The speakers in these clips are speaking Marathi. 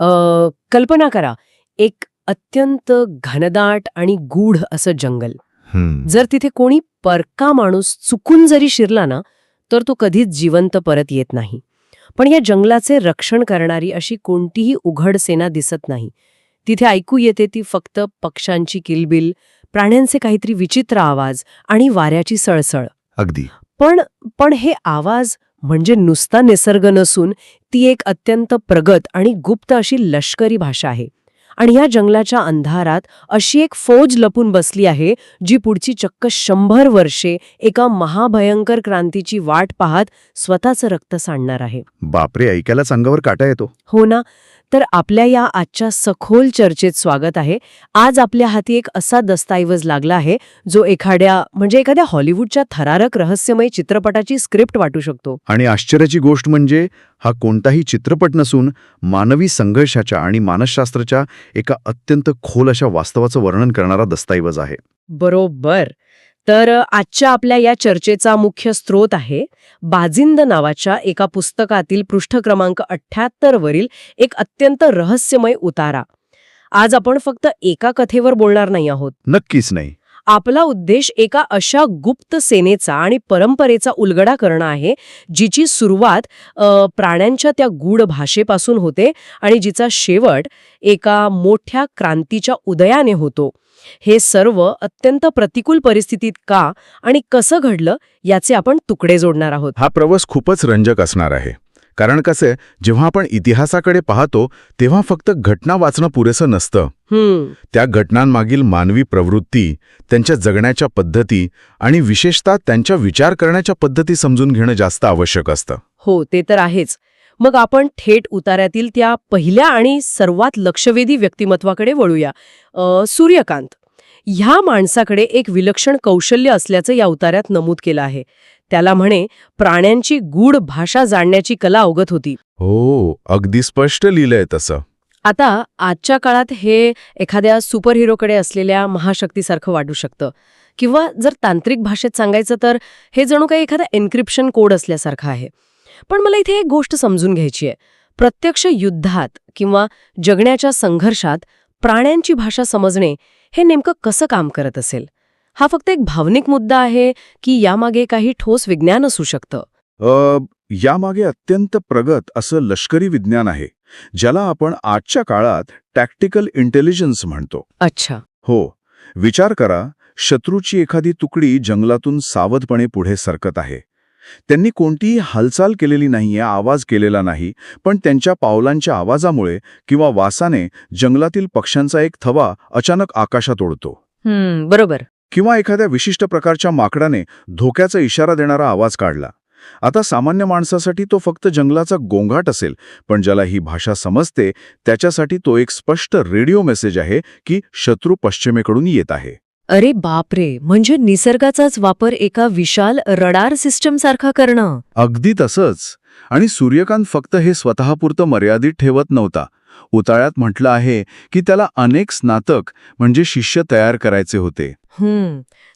कल्पना करा, एक अत्यंत घनदाट आणि गूढ असं जंगल. जर तिथे कोणी परका माणूस चुकून जरी शिरला ना, तर तो कधीच जिवंत परत येत नाही. पण या जंगलाचे रक्षण करणारी अशी कोणतीही उघड सेना दिसत नाही. तिथे ऐकू येते ती फक्त पक्ष्यांची किलबिल, प्राण्यांचे काहीतरी विचित्र आवाज आणि वाऱ्याची सळसळ. अगदी. पण हे आवाज म्हणजे नुसता निसर्ग नसून ती एक अत्यंत प्रगत आणि गुप्त अशी लष्करी भाषा आहे. आणि या जंगलाच्या अंधारात अशी एक फौज लपून बसली आहे, जी पुढची चक्क 100 वर्षे एका महाभयंकर क्रांतीची वाट पाहत स्वतःचं रक्त सांडणार आहे. बापरे, ऐकायलाच अंगावर काटा येतो. हो ना. तर आपल्या या आजच्या सखोल चर्चेत स्वागत आहे. आज आपल्या हाती एक असा दस्तऐवज लागला आहे जो एखाद्या हॉलिवूडच्या थरारक रहस्यमय चित्रपटाची स्क्रिप्ट वाटू शकतो. आणि आश्चर्याची गोष्ट म्हणजे हा कोणताही चित्रपट नसून मानवी संघर्षाच्या आणि मानसशास्त्राच्या एका अत्यंत खोल अशा वास्तवाचं वर्णन करणारा दस्तऐवज आहे. बरोबर. तर आजच्या आपल्या या चर्चेचा मुख्य स्रोत आहे बाजिंद नावाच्या एका पुस्तकातील पृष्ठ क्रमांक 78 वरील एक अत्यंत रहस्यमय उतारा. आज आपण फक्त एका कथेवर बोलणार नाही आहोत. नक्कीच नाही. आपला उद्देश एका अशा गुप्त सेनेचा आणि परंपरेचा उलगडा करणं आहे, जिची सुरुवात प्राण्यांच्या त्या गूढ भाषेपासून होते आणि जिचा शेवट एका मोठ्या क्रांतीच्या उदयाने होतो. हे सर्व अत्यंत प्रतिकूल परिस्थितीत का आणि कसं घडलं याचे आपण तुकडे जोडणार आहोत. हा प्रवास खूपच रंजक असणार आहे. कारण कसं, जेव्हा आपण इतिहासाकडे पाहतो तेव्हा फक्त घटना वाचणं पुरेसं नसतं. त्या घटनांमागील मानवी प्रवृत्ती, त्यांच्या जगण्याच्या पद्धती आणि विशेषतः त्यांच्या विचार करण्याच्या पद्धती समजून घेणं जास्त आवश्यक असतं. हो, ते तर आहेच. मग आपण थेट उतार्यातील त्या पहिल्या आणि सर्वात लक्षवेधी व्यक्तिमत्वाकडे वळूया. सूर्यकांत. ह्या माणसाकडे एक विलक्षण कौशल्य असल्याचं या उतार्यात नमूद केलं आहे. त्याला म्हणे प्राण्यांची गूढ भाषा जाणण्याची कला अवगत होती. हो, अगदी स्पष्ट लिहिलंय तसं. आता आजच्या काळात हे एखाद्या सुपरहिरोकडे असलेल्या महाशक्तीसारखं वाटू शकतं. किंवा जर तांत्रिक भाषेत सांगायचं तर हे जणू काही एखादा एन्क्रिप्शन कोड असल्यासारखं आहे. पण मला इथे एक गोष्ट समजून घ्यायची आहे. प्रत्यक्ष युद्धात किंवा जगण्याच्या संघर्षात प्राण्यांची भाषा समजणे हे नेमकं कसं काम करत असेल? हा फक्त एक भावनिक मुद्दा आहे की यामागे काही ठोस विज्ञान असू शकतं? यामागे अत्यंत प्रगत असं लष्करी विज्ञान आहे, ज्याला आपण आजच्या काळात टॅक्टिकल इंटेलिजन्स म्हणतो. अच्छा. हो. विचार करा, शत्रूची एखादी तुकडी जंगलातून सावधपणे पुढे सरकत आहे. त्यांनी कोणतीही हालचाल केलेली नाहीये, आवाज केलेला नाही, पण त्यांच्या पावलांच्या आवाजामुळे किंवा वासाने जंगलातील पक्ष्यांचा एक थवा अचानक आकाशात उडतो. बरोबर. किंवा एखाद्या विशिष्ट प्रकारच्या माकडाने धोक्याचा इशारा देणारा आवाज काढला. आता सामान्य माणसासाठी तो फक्त जंगलाचा गोंगाट असेल, पण ज्याला ही भाषा समजते त्याच्यासाठी तो एक स्पष्ट रेडिओ मेसेज आहे की शत्रू पश्चिमेकडून येत आहे. अरे बापरे, म्हणजे निसर्गाचाच वापर एका विशाल रडार सिस्टम सारखा करणं. अगदी तसंच. आणि सूर्यकांत फक्त हे स्वतःपुरतं मर्यादित ठेवत नव्हता. उताळ्यात म्हटलं आहे की त्याला अनेक स्नातक म्हणजे शिष्य तयार करायचे होते.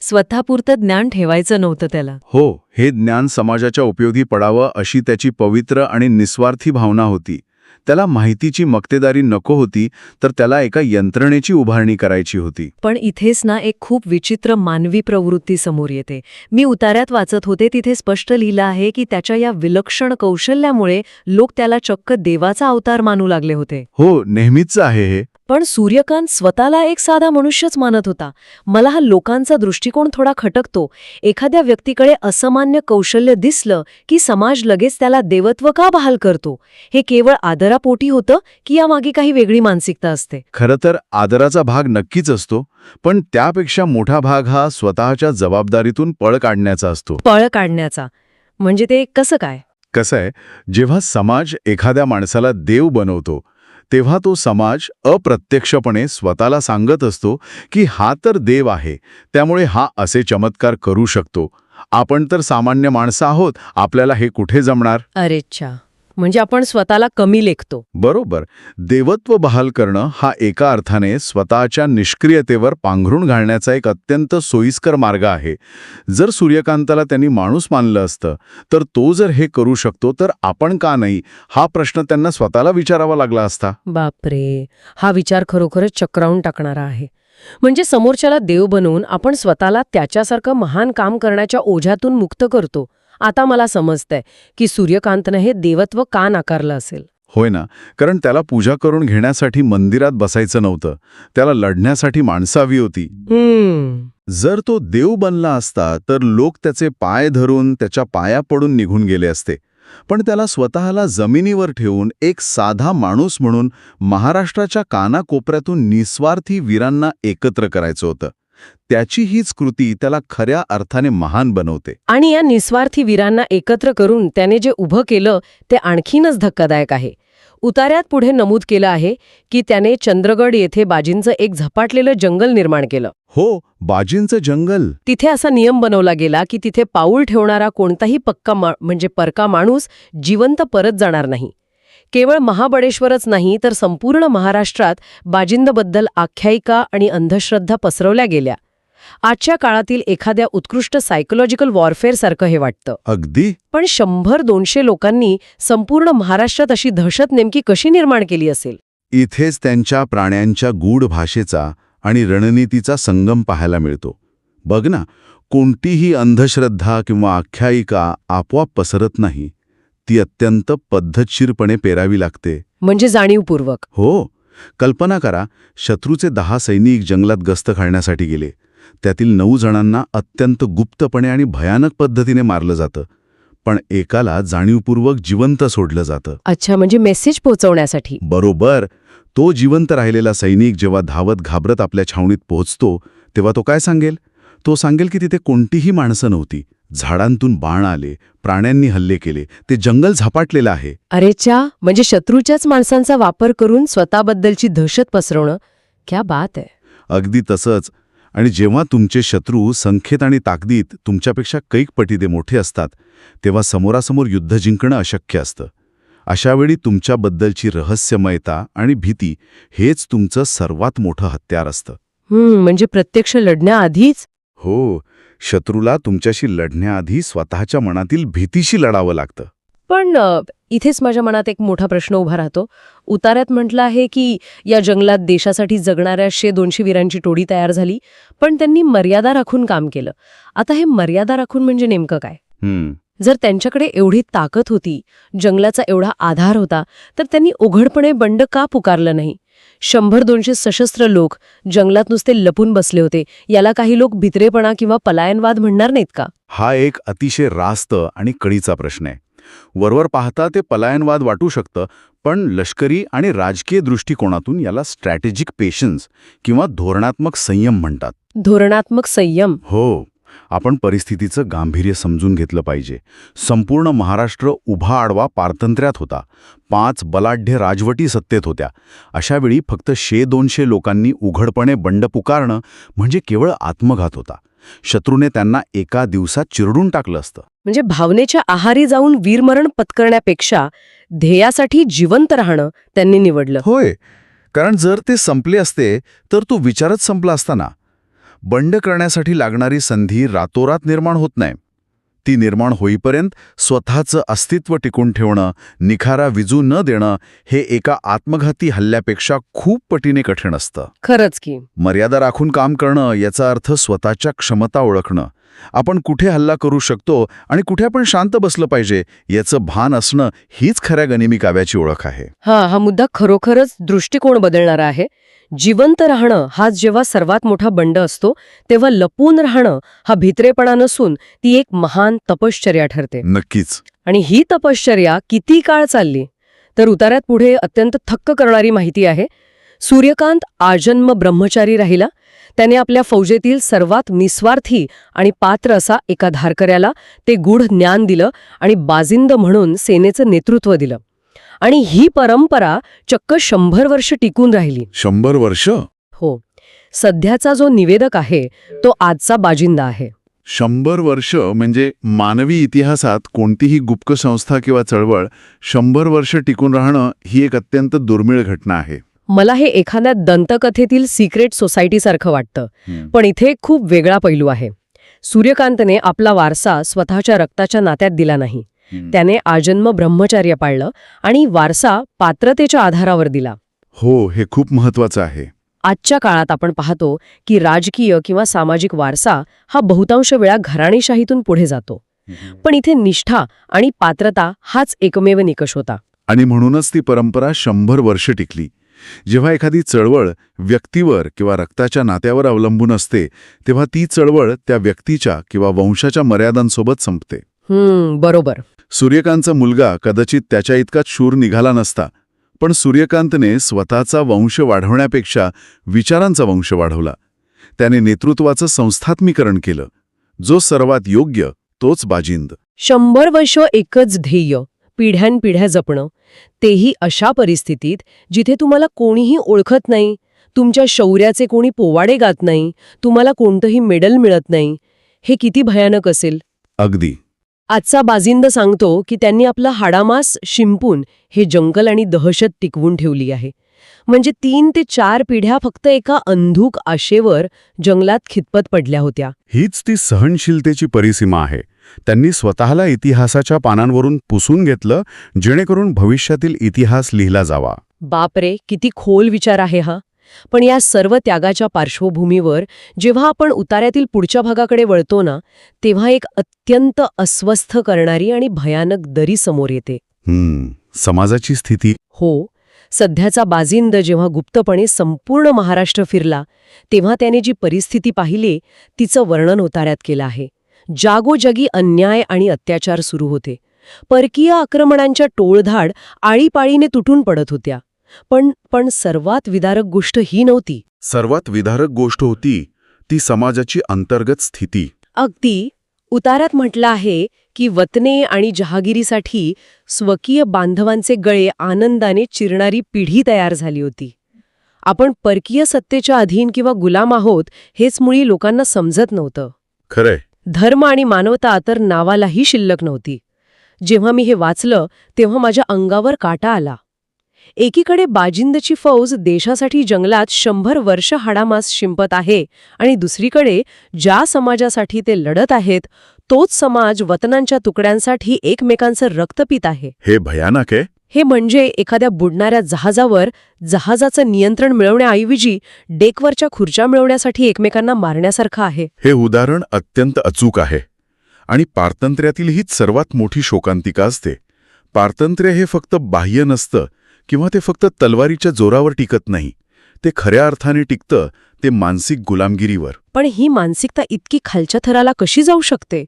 स्वतःपुरतं ज्ञान ठेवायचं नव्हतं त्याला. हो, हे ज्ञान समाजाच्या उपयोगी पडावं अशी त्याची पवित्र आणि निस्वार्थी भावना होती. त्याला माहितीची मक्तेदारी नको होती, तर त्याला एका यंत्रणेची उभारणी करायची होती. पण इथेच ना एक खूप विचित्र मानवी प्रवृत्ती समोर येते. मी उतार्यात वाचत होते, तिथे स्पष्ट लिहिलं आहे की त्याच्या या विलक्षण कौशल्यामुळे लोक त्याला चक्क देवाचा अवतार मानू लागले होते. हो, नेहमीच आहे हे. पण सूर्यकांत स्वतःला एक साधा मनुष्यच मानत होता. मला हा लोकांचा दृष्टिकोन थोडा खटकतो. एखाद्या व्यक्तीकडे असामान्य कौशल्य दिसलं की समाज लगेच त्याला देवत्व का बहाल करतो? हे केवळ आदरापोटी होतं की यामागे काही वेगळी मानसिकता असते? खरं तर आदराचा भाग नक्कीच असतो, पण त्यापेक्षा मोठा भाग हा स्वतःच्या जबाबदारीतून पळ काढण्याचा असतो. पळ काढण्याचा म्हणजे ते कसं काय? कसं आहे, जेव्हा समाज एखाद्या माणसाला देव बनवतो तेव्हा तो समाज अप्रत्यक्षपणे स्वतःला सांगत असतो की हा तर देव आहे, त्यामुळे हा असे चमत्कार करू शकतो. आपण तर सामान्य माणसं आहोत, आपल्याला हे कुठे जमणार? अरेच्छा. म्हणजे आपण स्वतःला कमी लेखतो. बरोबर. देवत्व बहाल करणं हा एका अर्थाने स्वतःच्या निष्क्रियतेवर पांघरून घालण्याचा एक अत्यंत सोयीस्कर मार्ग आहे. जर सूर्यकांताला त्यांनी माणूस मानलं असतं, तर तो जर हे करू शकतो तर आपण का नाही, हा प्रश्न त्यांना स्वतःला विचारावा लागला असता. बापरे, हा विचार खरोखरच चक्रावून टाकणारा आहे. म्हणजे समोरच्याला देव बनवून आपण स्वतःला त्याच्यासारखं महान काम करण्याच्या ओझ्यातून मुक्त करतो. आता मला समजतंय की सूर्यकांतनं हे देवत्व का नाकारलं असेल. होय ना, कारण त्याला पूजा करून घेण्यासाठी मंदिरात बसायचं नव्हतं, त्याला लढण्यासाठी माणसं हवी होती. जर तो देव बनला असता तर लोक त्याचे पाय धरून त्याच्या पाया पडून निघून गेले असते. पण त्याला स्वतःला जमिनीवर ठेवून एक साधा माणूस म्हणून महाराष्ट्राच्या कानाकोपऱ्यातून निस्वार्थी वीरांना एकत्र करायचं होतं. त्याची हीच कृती त्याला खऱ्या अर्थाने महान बनवते. आणि या निस्वार्थी वीरांना एकत्र करून त्याने जे उभं केलं ते आणखीनच धक्कादायक आहे. उतार्यात पुढे नमूद केलं आहे की त्याने चंद्रगड येथे बाजींचं एक झपाटलेलं जंगल निर्माण केलं. हो, बाजींचं जंगल. तिथे असा नियम बनवला गेला की तिथे पाऊल ठेवणारा कोणताही म्हणजे परका माणूस जिवंत परत जाणार नाही. केवळ महाबळेश्वरच नाही तर संपूर्ण महाराष्ट्रात बाजिंदबद्दल आख्यायिका आणि अंधश्रद्धा पसरवल्या गेल्या. आजच्या काळातील एखाद्या उत्कृष्ट सायकोलॉजिकल वॉरफेअर सारखं हे वाटतं. अगदी. पण 100-200 लोकांनी संपूर्ण महाराष्ट्रात अशी दहशत नेमकी कशी निर्माण केली असेल? इथेच त्यांच्या प्राण्यांच्या गूढ भाषेचा आणि रणनीतीचा संगम पाहायला मिळतो. बघ ना, कोणतीही अंधश्रद्धा किंवा आख्यायिका आपोआप पसरत नाही. ती अत्यंत पद्धतशीरपणे पेरावी लागते. म्हणजे जाणीवपूर्वक. हो. कल्पना करा, शत्रूचे 10 सैनिक जंगलात गस्त घालण्यासाठी गेले. त्यातील 9 जणांना अत्यंत गुप्तपणे आणि भयानक पद्धतीने मारलं जातं. पण एकाला जाणीवपूर्वक जिवंत सोडलं जातं. अच्छा, म्हणजे मेसेज पोहोचवण्यासाठी. बरोबर. तो जिवंत राहिलेला सैनिक जेव्हा धावत घाबरत आपल्या छावणीत पोहोचतो तेव्हा तो काय सांगेल? तो सांगेल की तिथे कोणतीही माणसं नव्हती. झाडांतून बाण आले, प्राण्यांनी हल्ले केले, ते जंगल झपाटलेलं आहे. अरेच्या, म्हणजे शत्रूच्याच माणसांचा वापर करून स्वतःबद्दलची दहशत पसरवणं. क्या बात आहे. अगदी तसंच. आणि जेव्हा तुमचे शत्रू संख्येत आणि ताकदीत तुमच्यापेक्षा कैक पटीने मोठे असतात, तेव्हा समोरासमोर युद्ध जिंकणं अशक्य असतं. अशावेळी तुमच्याबद्दलची रहस्यमयता आणि भीती हेच तुमचं सर्वात मोठं हत्यार असतं. म्हणजे प्रत्यक्ष लढण्याआधीच. हो, शत्रूला तुमच्याशी लढण्याआधी स्वतःच्या मनातील भीतीशी लढावं लागतं. पण इथेच माझ्या मनात एक मोठा प्रश्न उभा राहतो. उतार्यात म्हटलं आहे की या जंगलात देशासाठी जगणाऱ्या 100-200 वीरांची टोळी तयार झाली, पण त्यांनी मर्यादा राखून काम केलं. आता हे मर्यादा राखून म्हणजे नेमकं काय? जर त्यांच्याकडे एवढी ताकद होती, जंगलाचा एवढा आधार होता, तर त्यांनी उघडपणे बंड का पुकारलं नाही? 100-200 सशस्त्र लोक जंगलात नुसते लपून बसले होते. याला काही लोक भित्रेपणा किंवा पलायनवाद म्हणणार नाहीत का? हा एक अतिशय रास्त आणि कळीचा प्रश्न आहे. वरवर पाहता ते पलायनवाद वाटू शकतं, पण लष्करी आणि राजकीय दृष्टिकोनातून याला स्ट्रॅटेजिक पेशन्स किंवा धोरणात्मक संयम म्हणतात. धोरणात्मक संयम. हो. आपण परिस्थितीचं गांभीर्य समजून घेतलं पाहिजे. संपूर्ण महाराष्ट्र उभा आडवा पारतंत्र्यात होता. 5 बलाढ्य राजवटी सत्तेत होत्या. अशावेळी फक्त 100-200 लोकांनी उघडपणे बंड पुकारणं म्हणजे केवळ आत्मघात होता. शत्रूने त्यांना एका दिवसात चिरडून टाकलं असतं. म्हणजे भावनेच्या आहारी जाऊन वीरमरण पत्करण्यापेक्षा ध्येयासाठी जिवंत राहणं त्यांनी निवडलं. होय, कारण जर ते संपले असते तर तो विचारच संपला असता ना. बंड करण्यासाठी लागणारी संधी रातोरात निर्माण होत नाही. ती निर्माण होईपर्यंत स्वतःचं अस्तित्व टिकून ठेवणं, निखारा विजू न देणं हे एका आत्मघाती हल्ल्यापेक्षा खूप पटीने कठीण असतं. खरंच की. मर्यादा राखून काम करणं याचा अर्थ स्वतःच्या क्षमता ओळखणं. आपण कुठे हल्ला करू शकतो आणि कुठे आपण शांत बसलं पाहिजे याचं भान असणं हीच खऱ्या गनिमी काव्याची ओळख आहे. हा मुद्दा खरोखरच दृष्टिकोन बदलणारा आहे. जिवंत राहणं हाच जेव्हा सर्वात मोठा बंड असतो, तेव्हा लपून राहणं हा भित्रेपणा नसून ती एक महान तपश्चर्या ठरते. नक्कीच. आणि ही तपश्चर्या किती काळ चालली तर उतार्यात पुढे अत्यंत थक्क करणारी माहिती आहे. सूर्यकांत आजन्म ब्रह्मचारी राहिला. त्याने आपल्या फौजेतील सर्वात निस्वार्थी आणि पात्र असा एका धारकऱ्याला ते गूढ ज्ञान दिलं आणि बाजिंद म्हणून सेनेचं नेतृत्व दिलं. आणि ही परंपरा चक्क 100 वर्ष टिकून राहिली. 100 वर्ष? हो. सध्याचा जो निवेदक आहे तो आजचा बाजिंदा आहे. 100 वर्ष म्हणजे मानवी इतिहासात कोणतीही गुप्त संस्था किंवा चळवळ 100 वर्ष टिकून राहणं ही एक अत्यंत दुर्मिळ घटना आहे. मला हे एखाद्या दंतकथेतील सिक्रेट सोसायटीसारखं वाटतं. पण इथे एक खूप वेगळा पैलू आहे. सूर्यकांतने आपला वारसा स्वतःच्या रक्ताच्या नात्यात दिला नाही. त्याने आजन्म ब्रह्मचर्य पाळलं आणि वारसा पात्रतेच्या आधारावर दिला. हो, हे खूप महत्वाचं आहे. आजच्या काळात आपण पाहतो की राजकीय किंवा सामाजिक वारसा हा बहुतांश वेळा घराणेशाहीतून पुढे जातो. पण इथे निष्ठा आणि पात्रता हाच एकमेव निकष होता. आणि म्हणूनच ती परंपरा 100 वर्ष टिकली. जेव्हा एखादी चळवळ व्यक्तीवर किंवा रक्ताच्या नात्यावर अवलंबून असते, तेव्हा ती चळवळ त्या व्यक्तीच्या किंवा वंशाच्या मर्यादांसोबत संपते. बरोबर. सूर्यकांतचा मुलगा कदाचित त्याच्या इतकाच शूर निघाला नसता, पण सूर्यकांतने स्वतःचा वंश वाढवण्यापेक्षा विचारांचा वंश वाढवला. त्याने नेतृत्वाचं संस्थात्मीकरण केलं. जो सर्वात योग्य तोच बाजिंद. 100 वर्ष एकच ध्येय, पिढ्यानपिढ्या जपणं, तेही अशा परिस्थितीत जिथे तुम्हाला कोणीही ओळखत नाही, तुमच्या शौर्याचे कोणी पोवाडे गात नाही, तुम्हाला कोणतंही मेडल मिळत नाही. हे किती भयानक असेल. अगदी. आजचा बाजिंद सांगतो की त्यांनी आपला हाडामास शिंपून हे जंगल आणि दहशत टिकवून ठेवली आहे. म्हणजे 3 ते 4 पिढ्या फक्त एका अंधुक आशेवर जंगलात खितपत पडल्या होत्या. हीच ती सहनशीलतेची परिसीमा आहे. त्यांनी स्वतःला इतिहासाच्या पानांवरून पुसून घेतलं, जेणेकरून भविष्यातील इतिहास लिहिला जावा. बापरे, किती खोल विचार आहे हा. पण या सर्व त्यागाच्या पार्श्वभूमीवर जेव्हा आपण उतार्यातील पुढच्या भागाकडे वळतो ना, तेव्हा एक अत्यंत अस्वस्थ करणारी आणि भयानक दरी समोर येते. समाजाची स्थिती. हो, सध्याचा बाजिंद जेव्हा गुप्तपणे संपूर्ण महाराष्ट्र फिरला, तेव्हा त्याने जी परिस्थिती पाहिली तिचं वर्णन उतार्यात केलं आहे. जागोजागी अन्याय आणि अत्याचार सुरू होते. परकीय आक्रमणांच्या टोळधाड आळीपाळीने तुटून पडत होत्या. पण सर्वात विदारक गोष्ट ही नव्हती. सर्वात विदारक गोष्ट होती ती समाजाची अंतर्गत स्थिती. अगदी. उतारात म्हटलं आहे की वतने आणि जहागिरीसाठी स्वकीय बांधवांचे गळे आनंदाने चिरणारी पिढी तयार झाली होती. आपण परकीय सत्तेच्या अधीन किंवा गुलाम आहोत हेच मुळी लोकांना समजत नव्हतं. खरंय. धर्म आणि मानवता तर नावालाही शिल्लक नव्हती. जेव्हा मी हे वाचलं तेव्हा माझ्या अंगावर काटा आला. एकीकडे बाजिंदची फौज देशासाठी जंगलात 100 वर्ष हाडामास शिंपत आहे आणि दुसरीकडे ज्या समाजासाठी ते लढत आहेत तोच समाज वतनांच्या तुकड्यांसाठी एकमेकांचं रक्त पित आहे. हे भयानक आहे. हे म्हणजे एखाद्या बुडणाऱ्या जहाजावर जहाजाचं नियंत्रण मिळवण्याऐवजी डेकवरच्या खुर्च्या मिळवण्यासाठी एकमेकांना मारण्यासारखं आहे. हे उदाहरण अत्यंत अचूक आहे. आणि पारतंत्र्यातील हीच सर्वात मोठी शोकांतिका असते. पारतंत्र्य हे फक्त बाह्य नसतं किंवा ते फक्त तलवारीच्या जोरावर टिकत नाही. ते खऱ्या अर्थाने टिकतं ते मानसिक गुलामगिरीवर. पण ही मानसिकता इतकी खालच्या थराला कशी जाऊ शकते?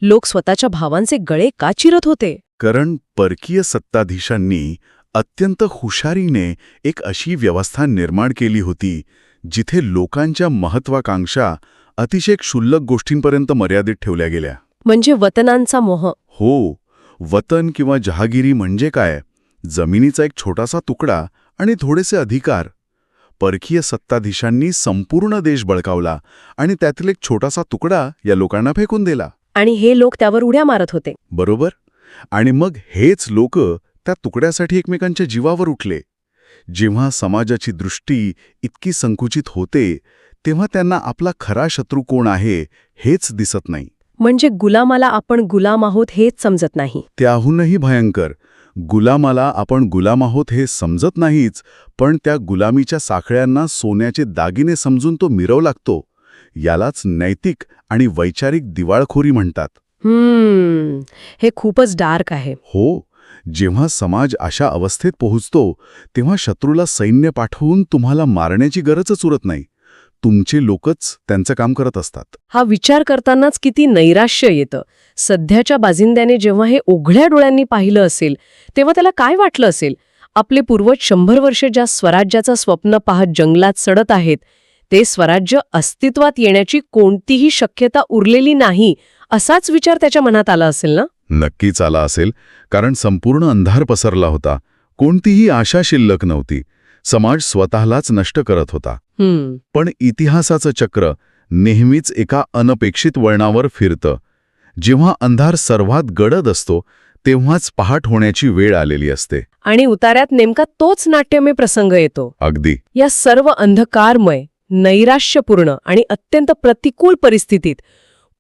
लोक स्वतःच्या भावांचे गळे का चिरत होते? कारण परकीय सत्ताधीशांनी अत्यंत हुशारीने एक अशी व्यवस्था निर्माण केली होती जिथे लोकांच्या महत्वाकांक्षा अतिशय क्षुल्लक गोष्टींपर्यंत मर्यादित ठेवल्या गेल्या. म्हणजे वतनांचा मोह. हो, वतन किंवा जहागिरी म्हणजे काय? जमिनीचा एक छोटासा तुकडा आणि थोडेसे अधिकार. परकीय सत्ताधीशांनी संपूर्ण देश बळकावला आणि त्यातील एक छोटासा तुकडा या लोकांना फेकून दिला. आणि हे लोक त्यावर उड्या मारत होते. बरोबर. आणि मग हेच लोक त्या तुकड्यासाठी एकमेकांच्या जीवावर उठले. जेव्हा समाजाची दृष्टी इतकी संकुचित होते तेव्हा त्यांना आपला खरा शत्रू कोण आहे हेच दिसत नाही. म्हणजे गुलामाला आपण गुलाम आहोत हेच समजत नाही. त्याहूनही भयंकर, गुलामाला आपण गुलाम आहोत हे समजत नाहीच, पण त्या गुलामीच्या साखळ्यांना सोन्याचे दागिने समजून तो मिरवू लागतो. यालाच नैतिक आणि वैचारिक दिवाळखोरी म्हणतात. हे खूपच डार्क आहे. हो, जेव्हा समाज अशा अवस्थेत पोहोचतो तेव्हा शत्रूला सैन्य पाठवून तुम्हाला मारण्याची गरजच उरत नाही. तुमचे लोकच त्यांचं काम करत असतात. हा विचार करतानाच किती नैराश्य येतं. सध्याच्या बाजिंद्याने जेव्हा हे उघड्या डोळ्यांनी पाहिलं असेल तेव्हा त्याला काय वाटलं असेल? आपले पूर्वज 100 वर्ष ज्या स्वराज्याचं स्वप्न पाहत जंगलात सडत आहेत ते स्वराज्य अस्तित्वात येण्याची कोणतीही शक्यता उरलेली नाही, असाच विचार त्याच्या मनात आला असेल ना? नक्कीच आला असेल, कारण संपूर्ण अंधार पसरला होता. कोणतीही आशा शिल्लक नव्हती. समाज स्वतःलाच नष्ट करत होता. पण इतिहासाचं चक्र नेहमीच एका अनपेक्षित वळणावर फिरतं. जेव्हा अंधार सर्वात गडद असतो तेव्हाच पहाट होण्याची वेळ आलेली असते. आणि उतार्यात नेमका तोच नाट्यमय प्रसंग येतो. अगदी. या सर्व अंधकारमय, नैराश्यपूर्ण आणि अत्यंत प्रतिकूल परिस्थितीत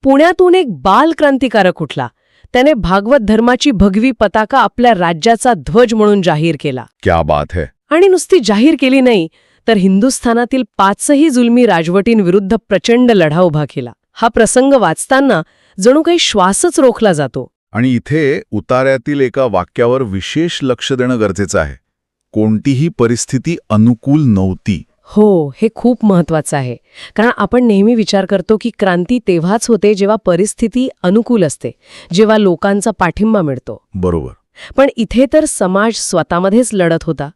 पुण्यातून एक बालक्रांतिकारक उठला. त्याने भागवत धर्माची भगवी पताका आपल्या राज्याचा ध्वज म्हणून जाहीर केला. क्या बात है. आणि नुसती जाहीर केली नाही, तर हिंदुस्थानातील 5ही जुलमी राजवटींविरुद्ध प्रचंड लढा उभा केला. हा प्रसंग वाचताना जणू काही श्वासच रोखला जातो. आणि इथे उतार्यातील एका वाक्यावर विशेष लक्ष देणं गरजेचं आहे. कोणतीही परिस्थिती अनुकूल नव्हती. हो, हे खूप महत्वाचं आहे. कारण आपण नेहमी विचार करतो की क्रांती तेव्हाच होते जेव्हा परिस्थिती अनुकूल असते, जेव्हा लोकांचा पाठिंबा मिळतो. बरोबर. पण इथे तर समाज स्वतःमध्येच लढत होता.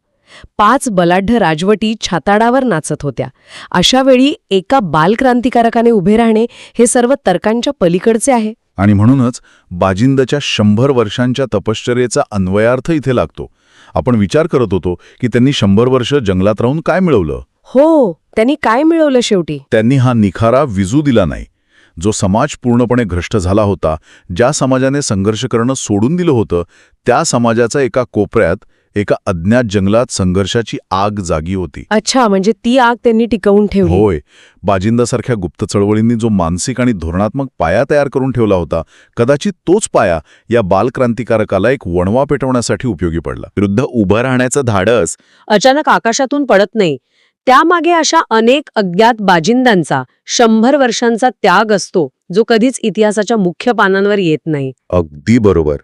5 बलाढ्य राजवटी छाताडावर नाचत होत्या. अशा वेळी एका बालक्रांतिकारकाने उभे राहणे हे सर्व तर्कांच्या पलीकडचे आहे. आणि म्हणूनच बाजिंदच्या 100 वर्षांच्या तपश्चर्येचा अन्वयार्थ इथे लागतो. आपण विचार करत होतो की त्यांनी 100 वर्ष जंगलात राहून काय मिळवलं. हो, त्यांनी काय मिळवलं शेवटी? त्यांनी हा निखारा विजू दिला नाही. जो समाज पूर्णपणे भ्रष्ट झाला होता, ज्या समाजाने संघर्ष करणं सोडून दिलं होतं, त्या समाजाचा एका कोपऱ्यात एका अज्ञात जंगलात संघर्षाची आग जागी होती. अच्छा, म्हणजे ती आग त्यांनी टिकवून ठेवली. होय. बाजिंदासारख्या गुप्त चळवळींनी जो मानसिक आणि धोरणात्मक पाया तयार करून ठेवला होता, कदाचित तोच पाया या बालक्रांतिकारकाला एक वणवा पेटवण्यासाठी उपयोगी पडला. विरुद्ध उभं राहण्याचं धाडस अचानक आकाशातून पडत नाही. त्यामागे अशा अनेक अज्ञात बाजिंदांचा 100 वर्षांचा त्याग असतो, जो कधीच इतिहासाच्या मुख्य पानांवर येत नाही. अगदी बरोबर.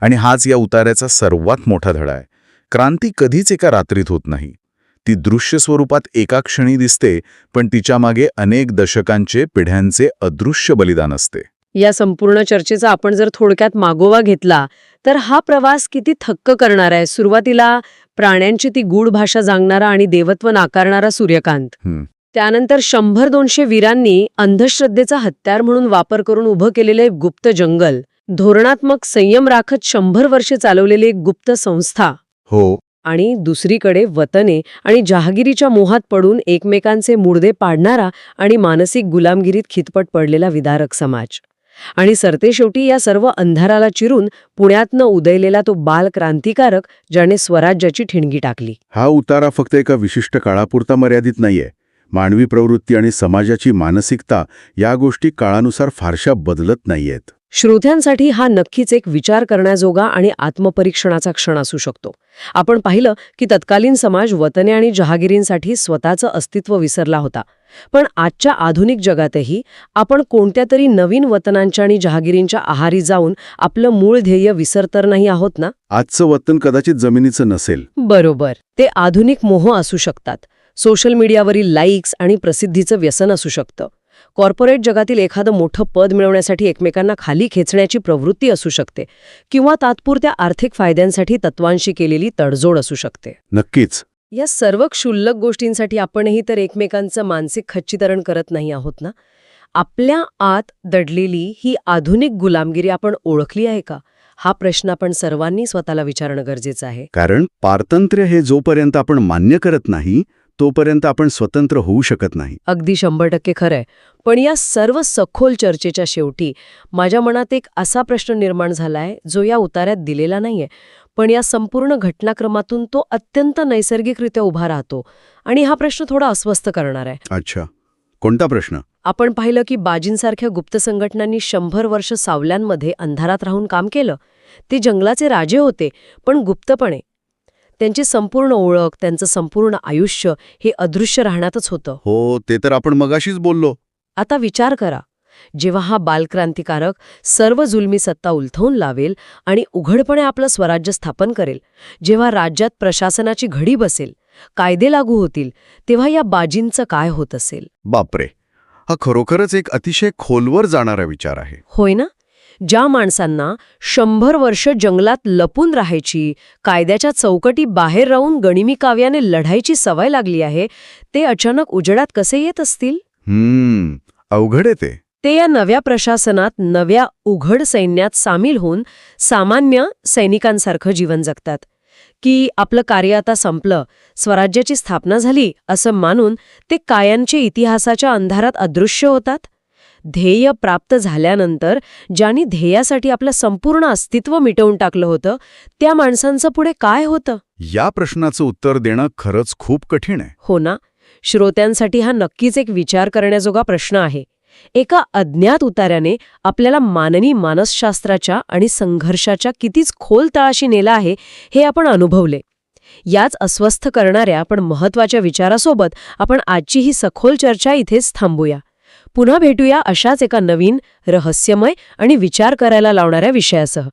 आणि हाच या उतार्याचा सर्वात मोठा धडा आहे. क्रांती कधीच एका रात्रीत होत नाही. ती दृश्य स्वरूपात एका क्षणी दिसते, पण तिच्या मागे अनेक दशकांचे, पिढ्यांचे अदृश्य बलिदान असते. या संपूर्ण चर्चेचा आपण जर थोडक्यात मागोवा घेतला तर हा प्रवास किती थक्क करणारा आहे. सुरुवातीला प्राण्यांची ती गूढ भाषा जाणणारा आणि देवत्व नाकारणारा सूर्यकांत. त्यानंतर 100-200 वीरांनी अंधश्रद्धेचा हत्यार म्हणून वापर करून उभं केलेले एक गुप्त जंगल, धोरणात्मक संयम राखत 100 वर्षे चालवलेली एक गुप्त संस्था. हो. आणि दुसरीकडे वतने आणि जहागिरीच्या मोहात पडून एकमेकांचे मुडदे पाडणारा आणि मानसिक गुलामगिरीत खितपट पडलेला विदारक समाज. आणि सरतेशेवटी या सर्व अंधाराला चिरून पुण्यातनं उदयलेला तो बालक्रांतिकारक, ज्याने स्वराज्याची ठिणगी टाकली. हा उतारा फक्त एका विशिष्ट काळापुरता मर्यादित नाहीये. मानवी प्रवृत्ती आणि समाजाची मानसिकता या गोष्टी काळानुसार फारशा बदलत नाहीयेत. श्रोत्यांसाठी हा नक्कीच एक विचार करण्याजोगा आणि आत्मपरीक्षणाचा क्षण असू शकतो. आपण पाहिलं की तत्कालीन समाज वतने आणि जहागिरींसाठी स्वतःचं अस्तित्व विसरला होता. पण आजच्या आधुनिक जगातही आपण कोणत्या तरी नवीन वतनांच्या आणि जहागिरींच्या आहारी जाऊन आपलं मूळ ध्येय विसर तर नाही आहोत ना? आजचं वतन कदाचित जमिनीचं नसेल. बरोबर. ते आधुनिक मोह असू शकतात. सोशल मीडियावरील लाईक्स आणि प्रसिद्धीचं व्यसन असू शकतं. कॉर्पोरेट जगातील एखादं मोठं पद मिळवण्यासाठी एकमेकांना खाली खेचण्याची प्रवृत्ती असू शकते. किंवा तात्पुरत्या आर्थिक फायद्यांसाठी तत्वांशी केलेली तडजोड असू शकते. नक्कीच. या सर्व क्षुल्लक गोष्टींसाठी आपणही तर एकमेकांचं मानसिक खच्चीकरण करत नाही आहोत ना? आपल्या आत दडलेली ही आधुनिक गुलामगिरी आपण ओळखली आहे का? हा प्रश्न आपण सर्वांनी स्वतःला विचारणं गरजेचं आहे. कारण पारतंत्र्य हे जोपर्यंत आपण मान्य करत नाही, तोपर्यंत आपण स्वतंत्र होऊ शकत नाही. अगदी 100% खरंय. पण या सर्व सखोल चर्चेच्या शेवटी माझ्या मनात एक असा प्रश्न निर्माण झालाय, जो या उतार्यात दिलेला नाहीये, पण या संपूर्ण घटनाक्रमातून तो अत्यंत नैसर्गिकरित्या उभा राहतो. आणि हा प्रश्न थोडा अस्वस्थ करणार आहे. अच्छा, कोणता प्रश्न? आपण पाहिलं की बाजींसारख्या गुप्त संघटनांनी 100 वर्ष सावल्यांमध्ये अंधारात राहून काम केलं. ते जंगलाचे राजे होते, पण गुप्तपणे. त्यांची संपूर्ण ओळख, त्यांचं संपूर्ण आयुष्य हे अदृश्य राहण्यातच होतं. हो, ते तर आपण मगाशीच बोललो. आता विचार करा, जेव्हा हा बालक्रांतिकारक सर्व जुलमी सत्ता उलथवून लावेल आणि उघडपणे आपलं स्वराज्य स्थापन करेल, जेव्हा राज्यात प्रशासनाची घडी बसेल, कायदे लागू होतील, तेव्हा या बाजींचं काय होत असेल? बापरे, हा खरोखरच एक अतिशय खोलवर जाणारा विचार आहे. होय ना? ज्या माणसांना 100 वर्ष जंगलात लपून राहायची, कायद्याच्या चौकटी बाहेर राहून गनिमी काव्याने लढायची सवय लागली आहे, ते अचानक उजेडात कसे येत असतील? अवघड आहे ते. ते या नव्या प्रशासनात, नव्या उघड सैन्यात सामील होऊन सामान्य सैनिकांसारखं जीवन जगतात. की आपलं कार्य आता संपलं, स्वराज्याची स्थापना झाली असं मानून ते कायमचे इतिहासाच्या अंधारात अदृश्य होतात? ध्येय प्राप्त झाल्यानंतर ज्यांनी ध्येयासाठी आपलं संपूर्ण अस्तित्व मिटवून टाकलं होतं, त्या माणसांचं पुढे काय होतं? या प्रश्नाचं उत्तर देणं खरंच खूप कठीण आहे. हो ना, श्रोत्यांसाठी हा नक्कीच एक विचार करण्याजोगा प्रश्न आहे. एका अज्ञात उतार्याने आपल्याला मानवी मानसशास्त्राच्या आणि संघर्षाच्या कितीच खोल तळाशी नेला आहे हे आपण अनुभवले. याच अस्वस्थ करणाऱ्या पण महत्वाच्या विचारासोबत आपण आजची ही सखोल चर्चा इथेच थांबूया. पुन्हा भेटूया अशाच एका नवीन, रहस्यमय आणि विचार करायला लावणाऱ्या विषयासह.